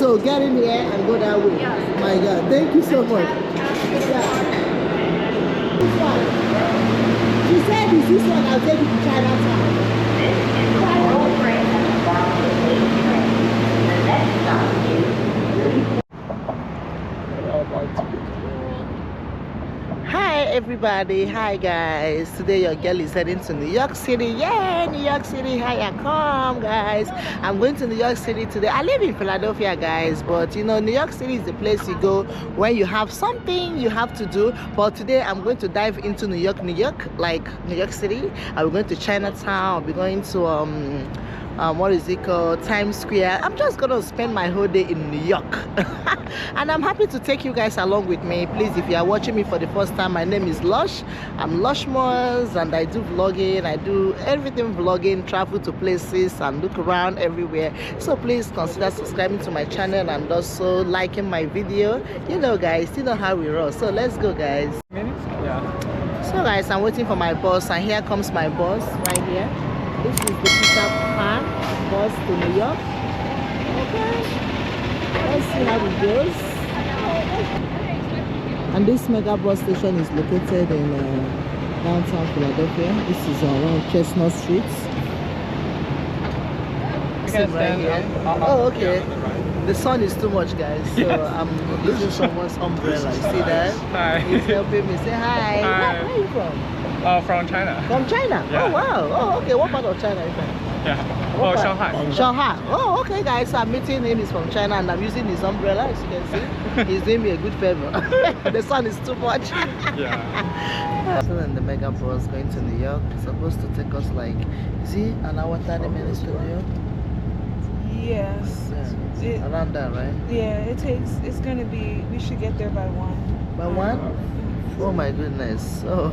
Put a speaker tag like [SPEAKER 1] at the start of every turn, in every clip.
[SPEAKER 1] so get in here and go that way.
[SPEAKER 2] Yes.
[SPEAKER 1] My God, thank you so much. Yeah. This one. She said it's this one, I'll take you to Chinatown. Hi everybody, hi guys. Today your girl is heading to New York City. Yeah, New York City, here I come guys. I'm going to New York City today. I live in Philadelphia guys, but you know New York City is the place you go when you have something you have to do. But today I'm going to dive into New York, like New York City. I'm going to Chinatown. I'll be going to what is it called, Times Square. I'm just gonna spend my whole day in New York. And I'm happy to take you guys along with me. Please, if you are watching me for the first time, my name is Lush. I'm Lush Moores, and I do vlogging. I do everything vlogging, travel to places and look around everywhere. So please consider subscribing to my channel and also liking my video. You know guys, you know how we roll. So let's go guys.
[SPEAKER 3] Yeah.
[SPEAKER 1] So guys, I'm waiting for my bus, and here comes my bus right here. This is the Peter Pan bus to New York. Okay, let's see how it goes. And this mega bus station is located in downtown Philadelphia. This is around Chestnut Street. Right here. Oh, okay. The sun is too much, guys. So I'm using someone's umbrella. You see that?
[SPEAKER 3] Hi.
[SPEAKER 1] He's helping me. Say hi.
[SPEAKER 3] Hi.
[SPEAKER 1] Where are you from?
[SPEAKER 3] From China.
[SPEAKER 1] From China?
[SPEAKER 3] Yeah.
[SPEAKER 1] Oh, wow. Oh, okay. What part of China are you from?
[SPEAKER 3] Yeah.
[SPEAKER 1] What
[SPEAKER 3] Oh,
[SPEAKER 1] part?
[SPEAKER 3] Shanghai.
[SPEAKER 1] Shanghai. Oh, okay, guys. So I'm meeting him. He's from China, and I'm using his umbrella. As you can see, he's doing me a good favor. The sun is too much.
[SPEAKER 3] Yeah.
[SPEAKER 1] So then the mega bus going to New York. It's supposed to take us like, is it an hour 30 minutes to New York?
[SPEAKER 4] Yes.
[SPEAKER 1] Yeah. Around that, right?
[SPEAKER 4] Yeah, it's gonna be, we should get there by 1.
[SPEAKER 1] By 1? Oh my goodness. Oh.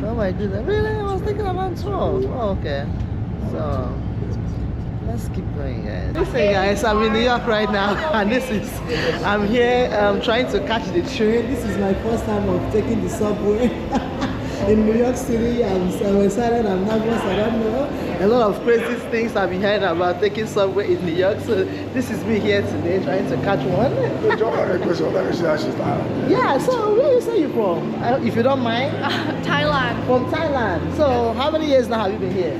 [SPEAKER 1] Oh my goodness. Really? I was thinking around 12. Oh, okay. So let's keep going, guys. Listen, guys, I'm in New York right now, and I'm here trying to catch the train. This is my first time of taking the subway in New York City. I'm excited, I'm nervous, I don't know. A lot of crazy things I've been hearing about taking subway in New York. So this is me here today trying to catch one. Yeah, so where you say you're from? If you don't mind.
[SPEAKER 2] Thailand.
[SPEAKER 1] From Thailand. So how many years now have you been here?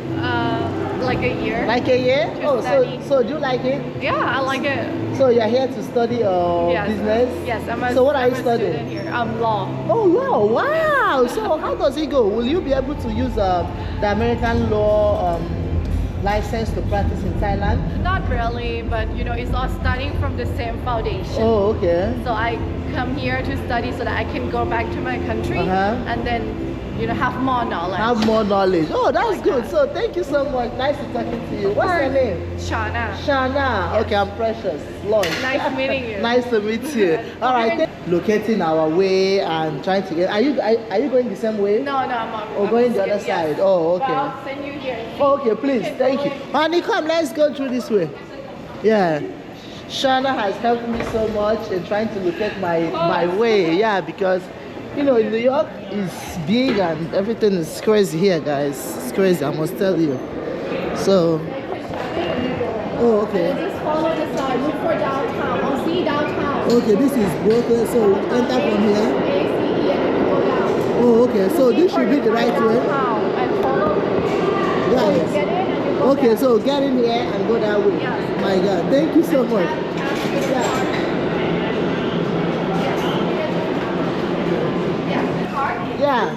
[SPEAKER 2] Like a year.
[SPEAKER 1] Like a year?
[SPEAKER 2] To
[SPEAKER 1] Oh,
[SPEAKER 2] study.
[SPEAKER 1] so do you like it?
[SPEAKER 2] Yeah, I like it.
[SPEAKER 1] So you're here to study
[SPEAKER 2] Yes.
[SPEAKER 1] business?
[SPEAKER 2] Yes, I'm a,
[SPEAKER 1] So what are
[SPEAKER 2] I'm
[SPEAKER 1] you
[SPEAKER 2] a
[SPEAKER 1] studying?
[SPEAKER 2] student here. Law.
[SPEAKER 1] Oh, law. Wow. So how does it go? Will you be able to use the American law license to practice in Thailand?
[SPEAKER 2] Not really, but you know, it's all starting from the same foundation.
[SPEAKER 1] Oh, okay.
[SPEAKER 2] So I come here to study so that I can go back to my country and then, you know, have more knowledge.
[SPEAKER 1] Have more knowledge. Oh, that's
[SPEAKER 2] Like
[SPEAKER 1] good.
[SPEAKER 2] that.
[SPEAKER 1] So thank you so much. Nice to talking to you. What's your name?
[SPEAKER 2] Shana.
[SPEAKER 1] Shana. Okay, I'm Precious. Lauren.
[SPEAKER 2] Nice meeting you.
[SPEAKER 1] Nice to meet you. All right. Locating our way and trying to get. Are you going the same way?
[SPEAKER 2] No, I'm on.
[SPEAKER 1] Or going the other side? Oh, okay.
[SPEAKER 2] But I'll send you here.
[SPEAKER 1] Okay, please. Thank you. Honey, come. Let's go through this way. Yeah. Shana has helped me so much in trying to locate my way. Yeah, because you know, New York is big and everything is crazy here, guys. It's crazy, I must tell you. So, oh, okay.
[SPEAKER 2] Just follow the side. Look for downtown. I'll see downtown.
[SPEAKER 1] Okay, this is Brooklyn. So, enter from here.
[SPEAKER 2] ACE and then you go down.
[SPEAKER 1] Oh, okay. So, this should be the right way.
[SPEAKER 2] Downtown and follow.
[SPEAKER 1] Yes.
[SPEAKER 2] Get in and you go
[SPEAKER 1] Okay,
[SPEAKER 2] down.
[SPEAKER 1] so get in here and go that way.
[SPEAKER 2] Yes.
[SPEAKER 1] My God, thank you so much. Yeah.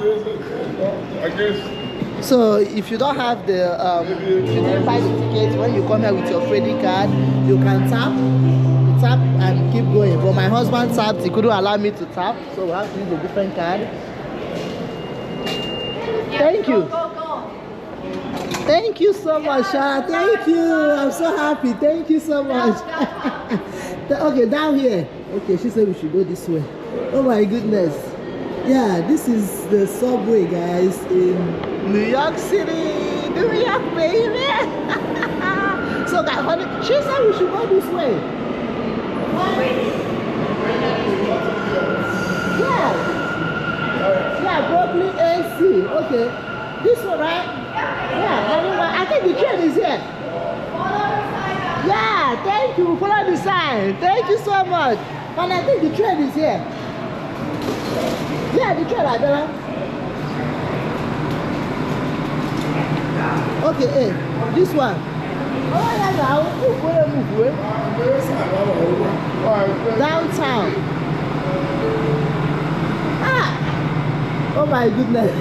[SPEAKER 3] I guess.
[SPEAKER 1] So if you don't have the, if you didn't buy the ticket, when you come here with your credit card, you can tap and keep going. But my husband tapped, he couldn't allow me to tap, so we have to use a different card. Thank you.
[SPEAKER 2] Go.
[SPEAKER 1] Thank you so much, Shana. Thank you. I'm so happy. Thank you so much. Okay, down here. Okay, she said we should go this way. Oh my goodness. Yeah, this is the subway, guys, in New York City. New York, baby. So, guys, honey, she said we should go this way. Yeah, Brooklyn AC. Okay. This one, right? Yeah, I think the train is here. Yeah, thank you. Follow the side. fine. Thank you so much. And I think the train is here. Yeah, the train, I don't know. Okay, hey, this one. Oh, yeah, now. Move. Downtown. Ah! Oh my goodness.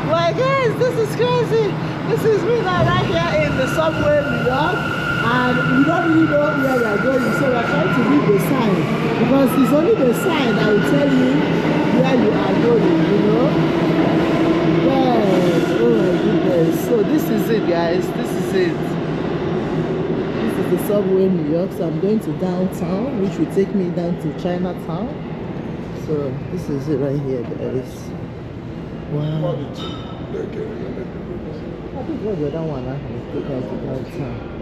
[SPEAKER 1] My guys, this is crazy. This is me now right here in the subway in New York. And we don't really know where we are going, so we are trying to read the sign. Because it's only the sign that will tell you where you are going, you know? Yes, oh my goodness. So this is it, guys. This is it. This is the subway in New York. So I'm going to downtown, which will take me down to Chinatown. So this is it right here, guys. Wow. I think what the other one I can take out to downtown.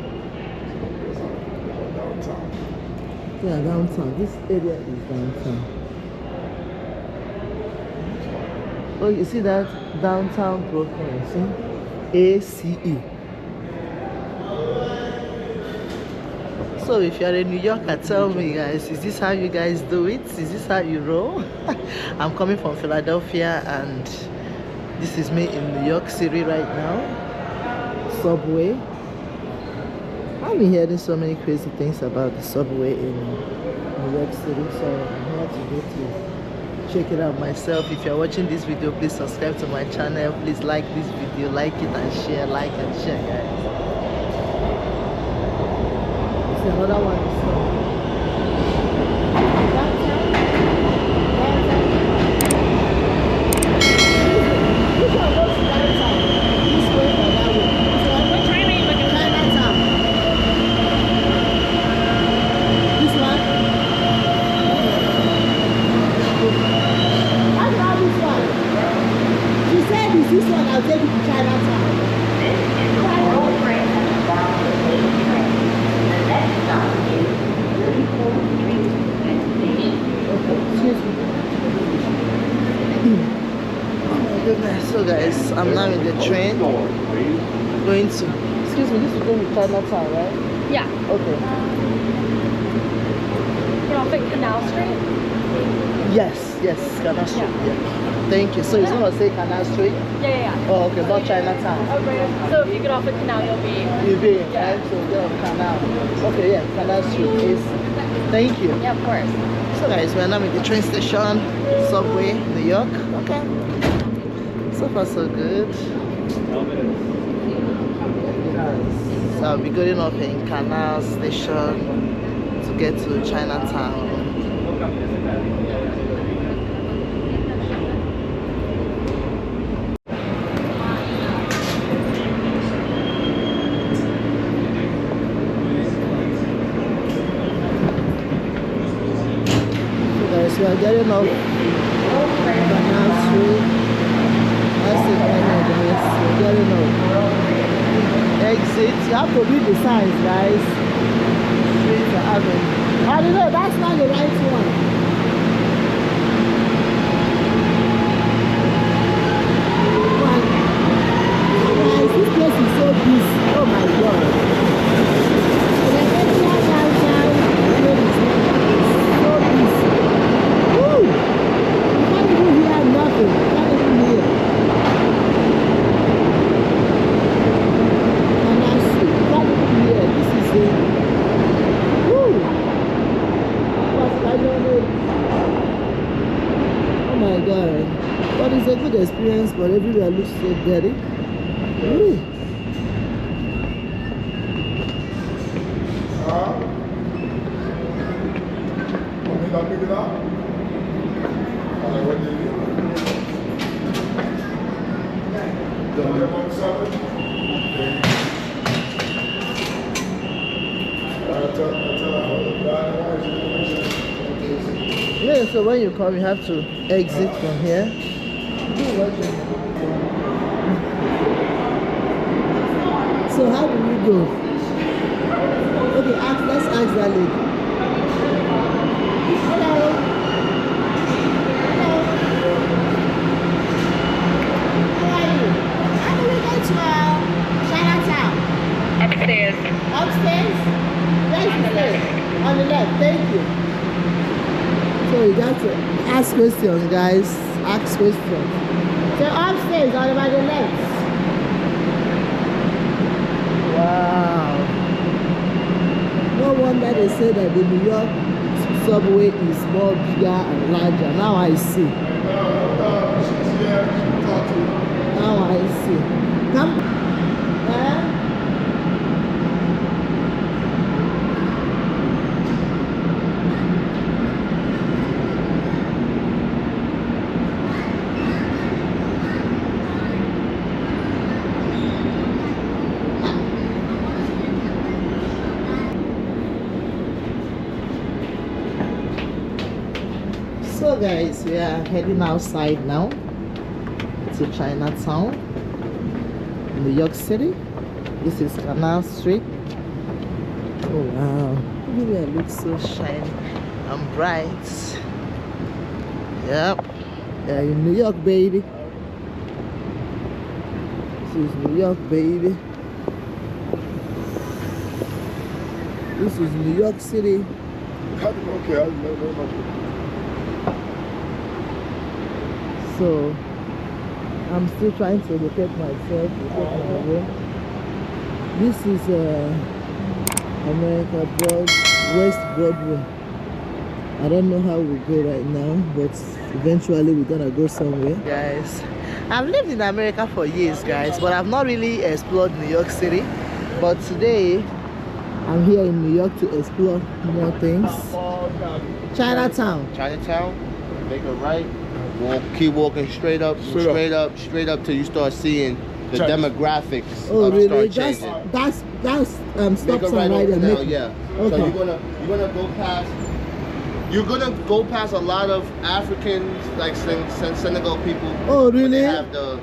[SPEAKER 1] Yeah, downtown. This area is downtown. Oh, you see that? Downtown Brooklyn. See? ACE. So if you're a New Yorker, tell me, guys, is this how you guys do it? Is this how you roll? I'm coming from Philadelphia and this is me in New York City right now. Subway. I've been hearing so many crazy things about the subway in New York City, so I'm here to go to check it out myself. If you're watching this video, please subscribe to my channel. Please like this video, like it and share, guys. See another one. Which one goes to downtown? This way or that way? So what train are you looking at? Chinatown. This one? What about this one? She said it's this one, I'll take you to Chinatown. So guys, I'm now in the train going to, excuse me, this is going to Chinatown, right?
[SPEAKER 2] Yeah.
[SPEAKER 1] Okay.
[SPEAKER 2] We're off at Canal Street.
[SPEAKER 1] Yes, Canal Street. Yeah. Thank you. So it's going to say Canal Street?
[SPEAKER 2] Yeah.
[SPEAKER 1] Oh, okay, not Chinatown.
[SPEAKER 2] Okay. So if you get off at Canal, you'll be...
[SPEAKER 1] You'll be, right? So get on Canal. Okay, yeah, Canal Street is. Thank you.
[SPEAKER 2] Yeah, of course.
[SPEAKER 1] So guys, we're now in the train station, subway, New York. Okay. So far so good. So I'll be going up in Canal Station to get to Chinatown. So guys, we are getting up Canal Street. That's it, guys. We're getting up. Exit. You have to read the signs, guys. Street Avenue. I don't know, that's not the right one. Guys, this place is so busy. Oh my god. So busy. Woo! You can't even hear nothing. You can't even hear. And I see. You can't even hear. This is it. Woo! What? I don't know. Oh my god. But it's a good experience, but everywhere looks so dirty. Woo!
[SPEAKER 3] Pick it up.
[SPEAKER 1] Yeah, so when you come, you have to exit from here. So how do we go? Okay, let's ask that lady. Hello. Hello. How are you? How do we go to Chinatown?
[SPEAKER 2] Upstairs.
[SPEAKER 1] Upstairs? you got to ask questions, guys. Ask questions. So upstairs on by the left. Wow. No wonder they say that the New York subway is more bigger and larger. Now I see. Now I see. Come. So guys, we are heading outside now to Chinatown, New York City. This is Canal Street. Oh wow, look at it, looks so shiny and bright. Yep, yeah, in New York, baby. This is New York, baby. This is New York City. So I'm still trying to locate myself, locate my way. This is America West Broadway. I don't know how we go right now, but eventually we're gonna go somewhere. Guys, I've lived in America for years, guys, but I've not really explored New York City. But today I'm here in New York to explore more things. Chinatown.
[SPEAKER 5] Chinatown, make a right. Keep walking straight up till you start seeing the demographics.
[SPEAKER 1] Oh, really?
[SPEAKER 5] Start
[SPEAKER 1] That's stop sign right there.
[SPEAKER 5] now, yeah.
[SPEAKER 1] Okay.
[SPEAKER 5] So you're gonna go past a lot of Africans, like Senegal people.
[SPEAKER 1] Oh, really?
[SPEAKER 5] They have the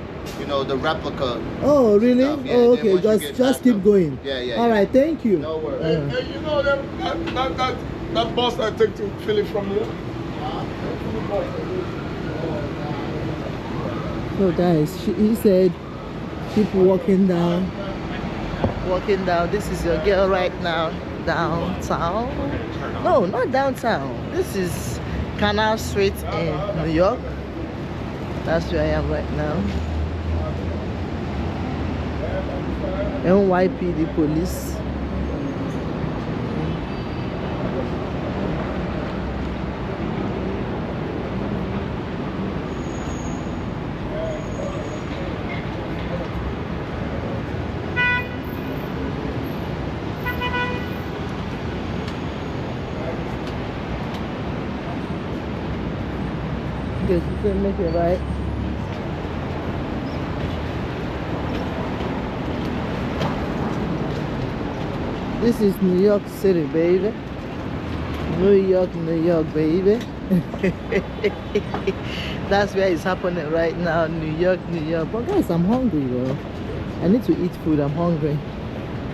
[SPEAKER 5] the replica.
[SPEAKER 1] Oh, really?
[SPEAKER 5] Stuff. Yeah,
[SPEAKER 1] oh,
[SPEAKER 5] then
[SPEAKER 1] okay.
[SPEAKER 5] once you get
[SPEAKER 1] Just
[SPEAKER 5] past
[SPEAKER 1] keep
[SPEAKER 5] them-
[SPEAKER 1] going.
[SPEAKER 5] Yeah.
[SPEAKER 1] All right. Thank you.
[SPEAKER 5] No worries.
[SPEAKER 3] Hey, you know that bus I take to Philly from here?
[SPEAKER 1] So guys, he said, keep walking down. Walking down. This is your girl right now. Downtown. No, not downtown. This is Canal Street in New York. That's where I am right now. NYPD police. Yes, you can make it right. This is New York City, baby. New York, baby. That's where it's happening right now. New York. But guys, I'm hungry, though. I need to eat food. I'm hungry.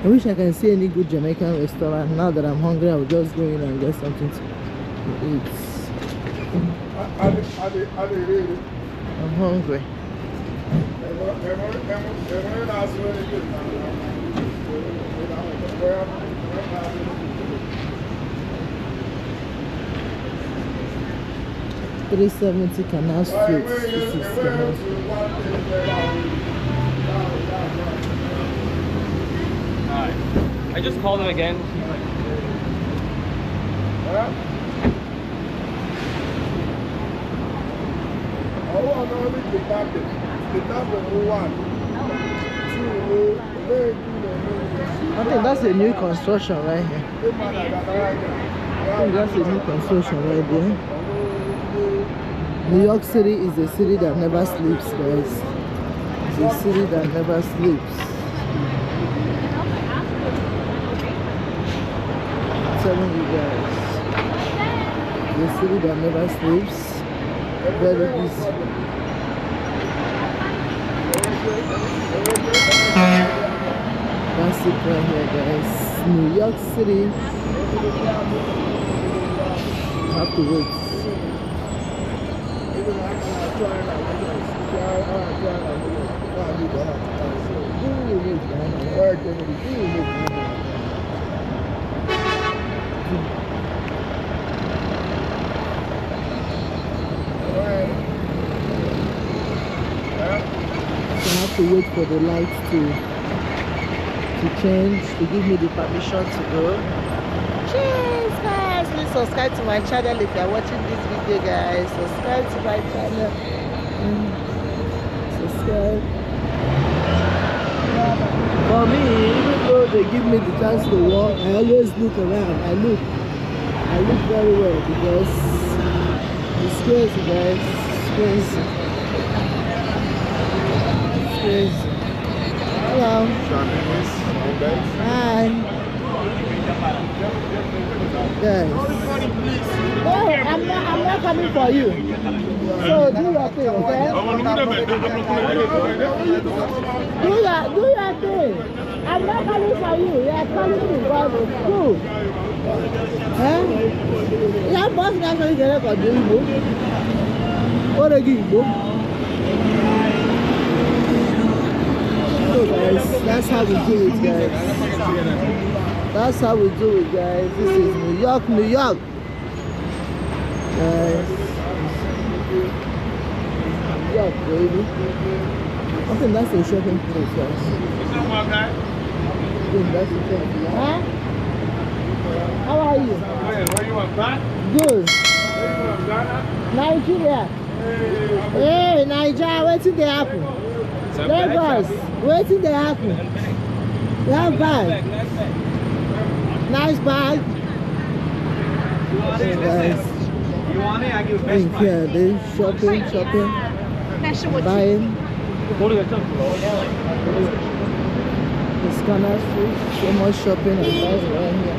[SPEAKER 1] I wish I can see any good Jamaican restaurant. Now that I'm hungry, I will just go in and get something to eat.
[SPEAKER 3] Are they ready?
[SPEAKER 1] I'm hungry. 370 Canal Street. This is Canal Street.
[SPEAKER 6] I just called him again.
[SPEAKER 1] I think that's a new construction right here. I think that's a new construction right there. New York City is a city that never sleeps, guys. It's a city that never sleeps. I'm telling you guys. The city that never sleeps. Very busy. That's it right here, guys. New York City. Have to wait. have to wait for the lights to change to give me the permission to go. Cheers, guys! Please subscribe to my channel if you are watching this video, guys. Subscribe to my channel. Subscribe. For me, even though they give me the chance to walk, I always look around. I look very well because it's crazy, guys. It's crazy. It's crazy. Hello. Hi. Guys. No, I'm not coming for you. So do your thing, okay? Do your thing. I'm not coming for you. You are calling me for the school. Huh? Yeah, boss not going to get up on the book. What are you book? So guys, that's how we do it, guys. That's how we do it, guys. This is New York, New York. Guys. New York, baby. I think that's the shopping place, guys. I think that's the shopping place. Huh? How are you?
[SPEAKER 3] Where you want, Ghana?
[SPEAKER 1] Good.
[SPEAKER 3] Where you want, Ghana?
[SPEAKER 1] Nigeria. Hey, Nigeria, what's in the apple? Lagos, what's in the apple? That bag. Nice bag. Guys.
[SPEAKER 6] You want it? I give
[SPEAKER 1] Thank you. They shopping. Buying. The Scanner Street. So much shopping and buying around here.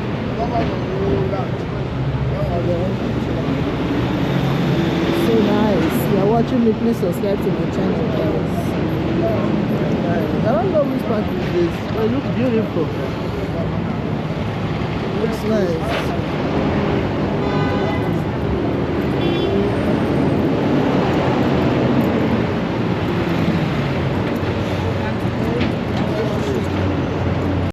[SPEAKER 1] So nice. If you are watching me, please subscribe to my channel, guys. I don't know which part is this, but it looks beautiful. Looks nice.